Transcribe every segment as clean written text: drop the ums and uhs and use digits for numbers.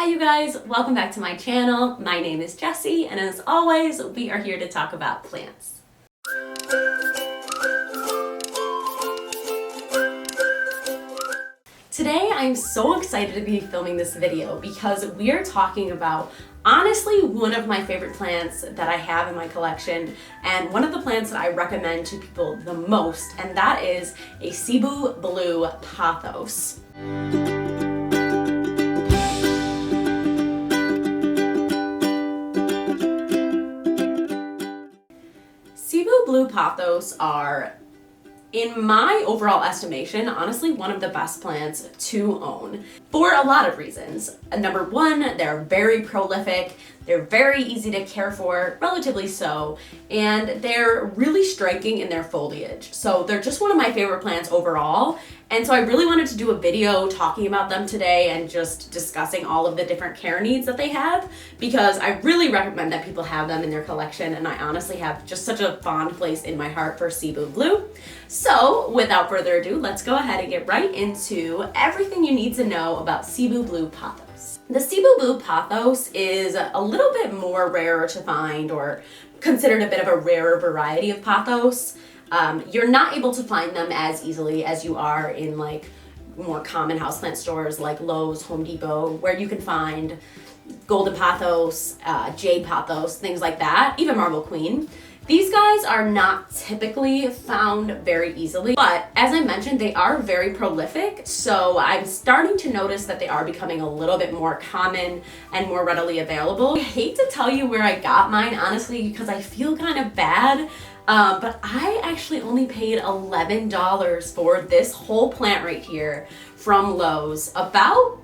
Hi you guys, welcome back to my channel. My name is Jessie, and as always, we are here to talk about plants. Today, I'm so excited to be filming this video because we are talking about honestly one of my favorite plants that I have in my collection, and one of the plants that I recommend to people the most, and that is a cebu blue pothos. Cebu blue pothos are, in my overall estimation, honestly one of the best plants to own for a lot of reasons. Number one, they're very prolific, they're very easy to care for, relatively so, and they're really striking in their foliage. So they're just one of my favorite plants overall. And so I really wanted to do a video talking about them today and just discussing all of the different care needs that they have, because I really recommend that people have them in their collection, and I honestly have just such a fond place in my heart for cebu blue. So without further ado, let's go ahead and get right into everything you need to know about cebu blue pothos. The cebu blue pothos is a little bit more rarer to find, or considered a bit of a rarer variety of pothos. You're not able to find them as easily as you are in like more common houseplant stores like Lowe's, Home Depot, where you can find golden pothos, jade pothos, things like that, even marble queen. These guys are not typically found very easily, but as I mentioned, they are very prolific, so I'm starting to notice that they are becoming a little bit more common and more readily available. I hate to tell you where I got mine, honestly, because I feel kind of bad, but I actually only paid $11 for this whole plant right here from Lowe's about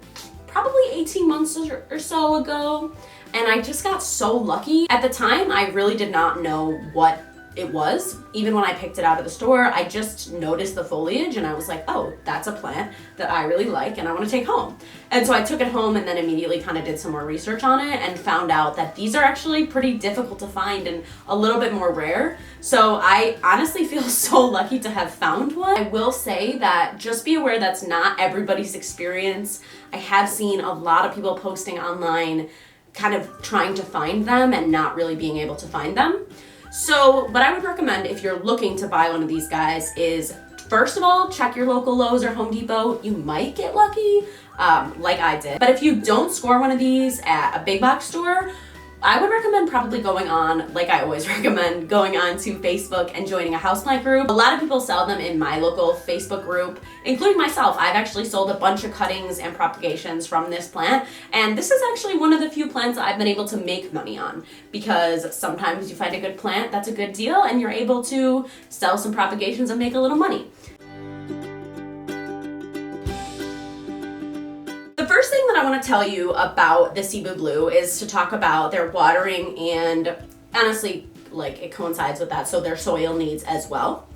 probably 18 months or so ago. And I just got so lucky. At the time, I really did not know what it was. Even when I picked it out of the store, I just noticed the foliage and I was like, oh, that's a plant that I really like and I want to take home. And so I took it home and then immediately kind of did some more research on it and found out that these are actually pretty difficult to find and a little bit more rare. So I honestly feel so lucky to have found one. I will say that just be aware that's not everybody's experience. I have seen a lot of people posting online kind of trying to find them and not really being able to find them. So what I would recommend if you're looking to buy one of these guys is, first of all, check your local Lowe's or Home Depot. You might get lucky, like I did. But if you don't score one of these at a big box store, I would recommend probably going on, like I always recommend, going on to Facebook and joining a houseplant group. A lot of people sell them in my local Facebook group, including myself. I've actually sold a bunch of cuttings and propagations from this plant, and this is actually one of the few plants that I've been able to make money on, because sometimes you find a good plant that's a good deal and you're able to sell some propagations and make a little money. The first thing that I want to tell you about the cebu blue is to talk about their watering, and honestly, like, it coincides with that, so their soil needs as well.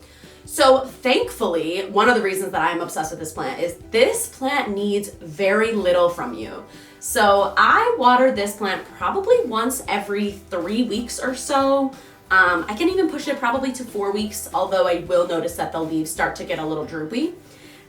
So thankfully, one of the reasons that I'm obsessed with this plant is this plant needs very little from you. So I water this plant probably once every 3 weeks or so. I can even push it probably to 4 weeks, although I will notice that the leaves start to get a little droopy.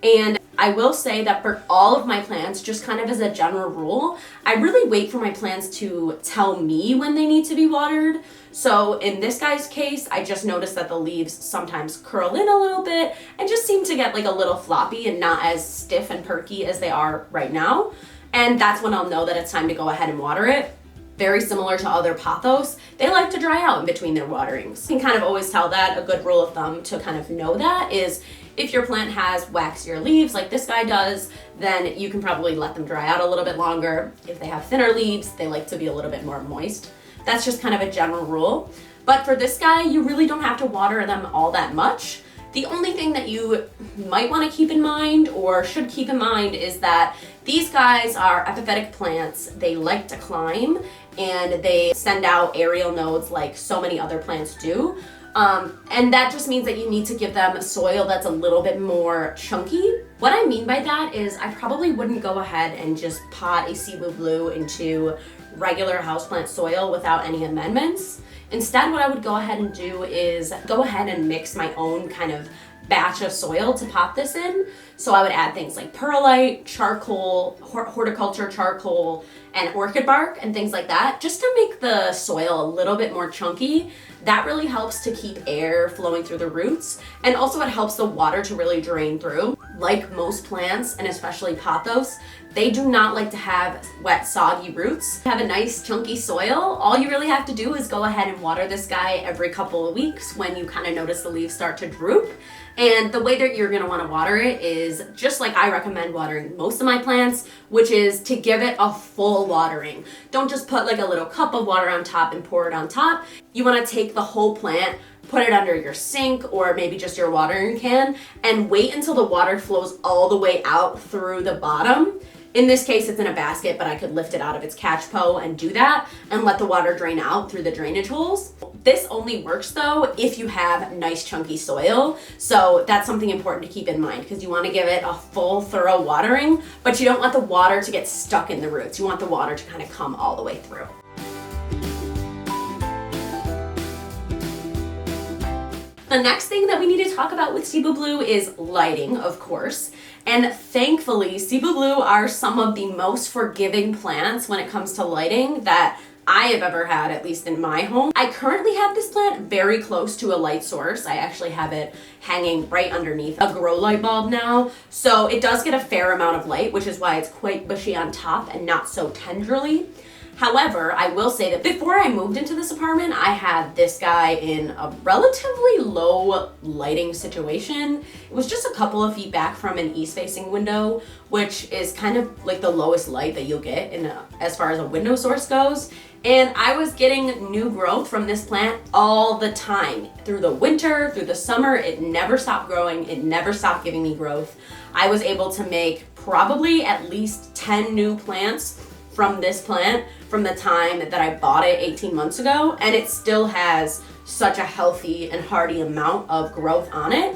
And I will say that for all of my plants, just kind of as a general rule, I really wait for my plants to tell me when they need to be watered. So in this guy's case, I just noticed that the leaves sometimes curl in a little bit and just seem to get like a little floppy and not as stiff and perky as they are right now. And that's when I'll know that it's time to go ahead and water it. Very similar to other pothos, they like to dry out in between their waterings. You can kind of always tell that. A good rule of thumb to kind of know that is, if your plant has waxier leaves like this guy does, then you can probably let them dry out a little bit longer. If they have thinner leaves, they like to be a little bit more moist. That's just kind of a general rule. But for this guy, you really don't have to water them all that much. The only thing that you might want to keep in mind, or should keep in mind, is that these guys are epiphytic plants. They like to climb and they send out aerial nodes like so many other plants do. And that just means that you need to give them soil that's a little bit more chunky. What I mean by that is I probably wouldn't go ahead and just pot a cebu blue into regular houseplant soil without any amendments. Instead, what I would go ahead and do is go ahead and mix my own kind of batch of soil to pot this in. So I would add things like perlite, charcoal, horticulture charcoal, and orchid bark and things like that, just to make the soil a little bit more chunky. That really helps to keep air flowing through the roots, and also it helps the water to really drain through. Like most plants, and especially pothos, they do not like to have wet, soggy roots. Have a nice chunky soil. All you really have to do is go ahead and water this guy every couple of weeks when you kind of notice the leaves start to droop. And the way that you're gonna wanna water it is just like I recommend watering most of my plants, which is to give it a full watering. Don't just put like a little cup of water on top and pour it on top. You wanna take the whole plant, put it under your sink or maybe just your watering can, and wait until the water flows all the way out through the bottom. In this case, it's in a basket, but I could lift it out of its catch po and do that and let the water drain out through the drainage holes. This only works though if you have nice chunky soil. So that's something important to keep in mind, because you want to give it a full thorough watering, but you don't want the water to get stuck in the roots. You want the water to kind of come all the way through. The next thing that we need to talk about with Cebu Blue is lighting, of course. And thankfully, Cebu Blue are some of the most forgiving plants when it comes to lighting that I have ever had, at least in my home. I currently have this plant very close to a light source. I actually have it hanging right underneath a grow light bulb now. So it does get a fair amount of light, which is why it's quite bushy on top and not so tendrily. However, I will say that before I moved into this apartment, I had this guy in a relatively low lighting situation. It was just a couple of feet back from an east-facing window, which is kind of like the lowest light that you'll get as far as a window source goes. And I was getting new growth from this plant all the time. Through the winter, through the summer, it never stopped growing. It never stopped giving me growth. I was able to make probably at least 10 new plants from this plant from the time that I bought it 18 months ago, and it still has such a healthy and hardy amount of growth on it,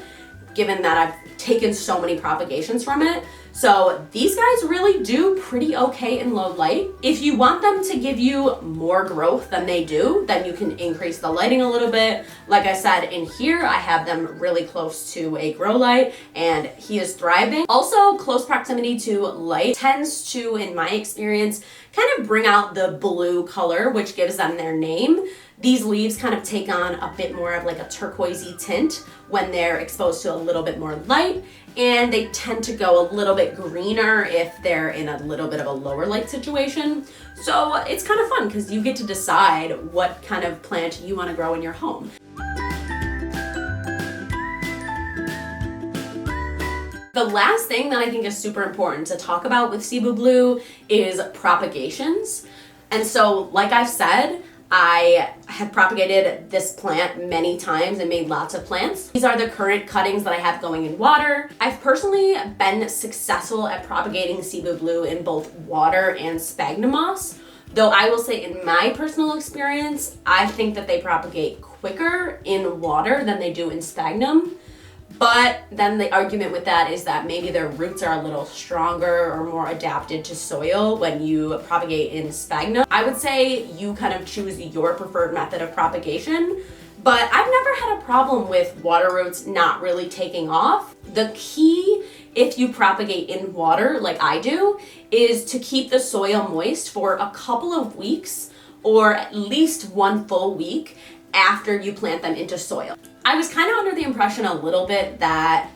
given that I've taken so many propagations from it. So these guys really do pretty okay in low light. If you want them to give you more growth than they do, then you can increase the lighting a little bit. Like I said, in here, I have them really close to a grow light and he is thriving. Also, close proximity to light tends to, in my experience, kind of bring out the blue color, which gives them their name. These leaves kind of take on a bit more of like a turquoisey tint when they're exposed to a little bit more light, and they tend to go a little bit greener if they're in a little bit of a lower light situation. So it's kind of fun because you get to decide what kind of plant you want to grow in your home. The last thing that I think is super important to talk about with Cebu Blue is propagations. And so, like I've said, I have propagated this plant many times and made lots of plants. These are the current cuttings that I have going in water. I've personally been successful at propagating Cebu Blue in both water and sphagnum moss, though I will say in my personal experience, I think that they propagate quicker in water than they do in sphagnum. But then the argument with that is that maybe their roots are a little stronger or more adapted to soil when you propagate in sphagnum. I would say you kind of choose your preferred method of propagation, but I've never had a problem with water roots not really taking off. The key, if you propagate in water like I do, is to keep the soil moist for a couple of weeks or at least one full week after you plant them into soil. I was kind of under the impression a little bit that,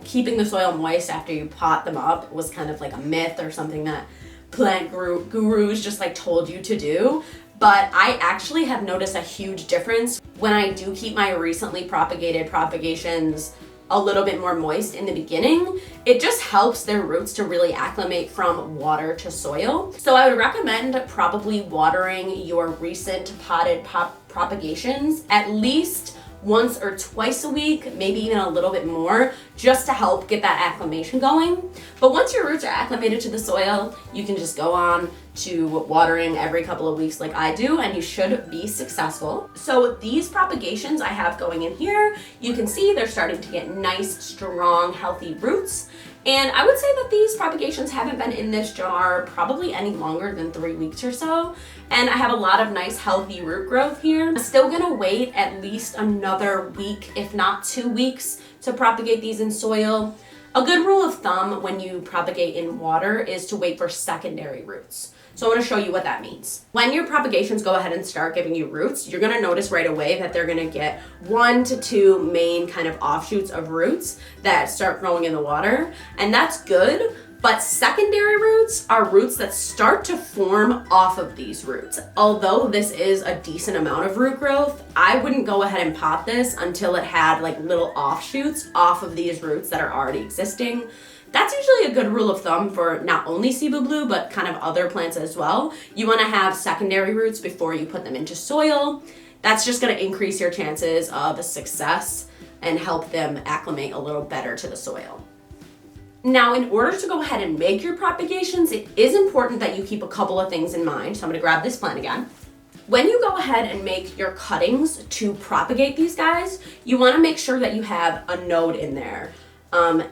keeping the soil moist after you pot them up was kind of like a myth or something that plant gurus just like told you to do. But I actually have noticed a huge difference when I do keep my recently propagated propagations a little bit more moist in the beginning. It just helps their roots to really acclimate from water to soil. So I would recommend probably watering your recent potted propagations at least once or twice a week, maybe even a little bit more, just to help get that acclimation going. But once your roots are acclimated to the soil, you can just go on to watering every couple of weeks like I do, and you should be successful. So these propagations I have going in here, you can see they're starting to get nice, strong, healthy roots. And I would say that these propagations haven't been in this jar probably any longer than 3 weeks or so. And I have a lot of nice healthy root growth here. I'm still gonna wait at least another week, if not 2 weeks, to propagate these in soil. A good rule of thumb when you propagate in water is to wait for secondary roots. So I want to show you what that means. When your propagations go ahead and start giving you roots, you're going to notice right away that they're going to get 1 to 2 main kind of offshoots of roots that start growing in the water. And that's good. But secondary roots are roots that start to form off of these roots. Although this is a decent amount of root growth, I wouldn't go ahead and pot this until it had like little offshoots off of these roots that are already existing. That's usually a good rule of thumb for not only cebu blue, but kind of other plants as well. You want to have secondary roots before you put them into soil. That's just going to increase your chances of success and help them acclimate a little better to the soil. Now, in order to go ahead and make your propagations, it is important that you keep a couple of things in mind. So I'm going to grab this plant again. When you go ahead and make your cuttings to propagate these guys, you want to make sure that you have a node in there.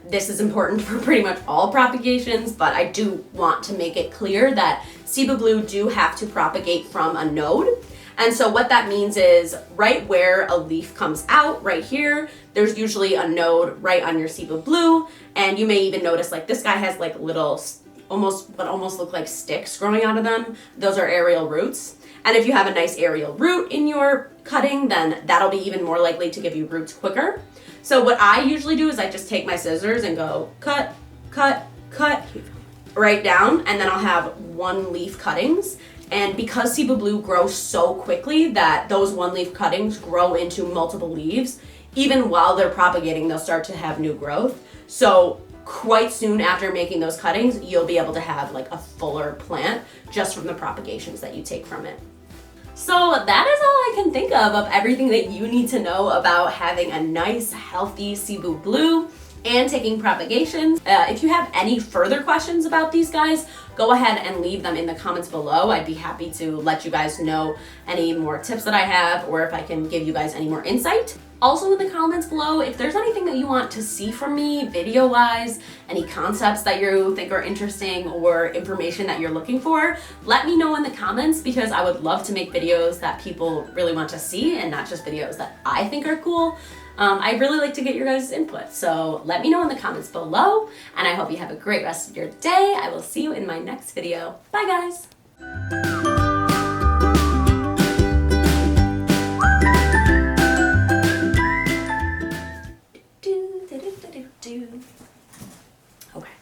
This is important for pretty much all propagations, but I do want to make it clear that cebu blue do have to propagate from a node. And so what that means is right where a leaf comes out, right here, there's usually a node right on your cebu blue. And you may even notice like this guy has like little, almost look like sticks growing out of them. Those are aerial roots. And if you have a nice aerial root in your cutting, then that'll be even more likely to give you roots quicker. So what I usually do is I just take my scissors and go cut, cut, cut right down, and then I'll have 1 leaf cuttings. And because cebu blue grows so quickly that those 1 leaf cuttings grow into multiple leaves, even while they're propagating, they'll start to have new growth. So quite soon after making those cuttings, you'll be able to have like a fuller plant just from the propagations that you take from it. So that is all I can think of everything that you need to know about having a nice, healthy cebu blue and taking propagations. If you have any further questions about these guys, go ahead and leave them in the comments below. I'd be happy to let you guys know any more tips that I have, or if I can give you guys any more insight. Also in the comments below, if there's anything that you want to see from me video-wise, any concepts that you think are interesting or information that you're looking for, let me know in the comments, because I would love to make videos that people really want to see and not just videos that I think are cool. I really like to get your guys' input, so let me know in the comments below, and I hope you have a great rest of your day. I will see you in my next video. Bye, guys!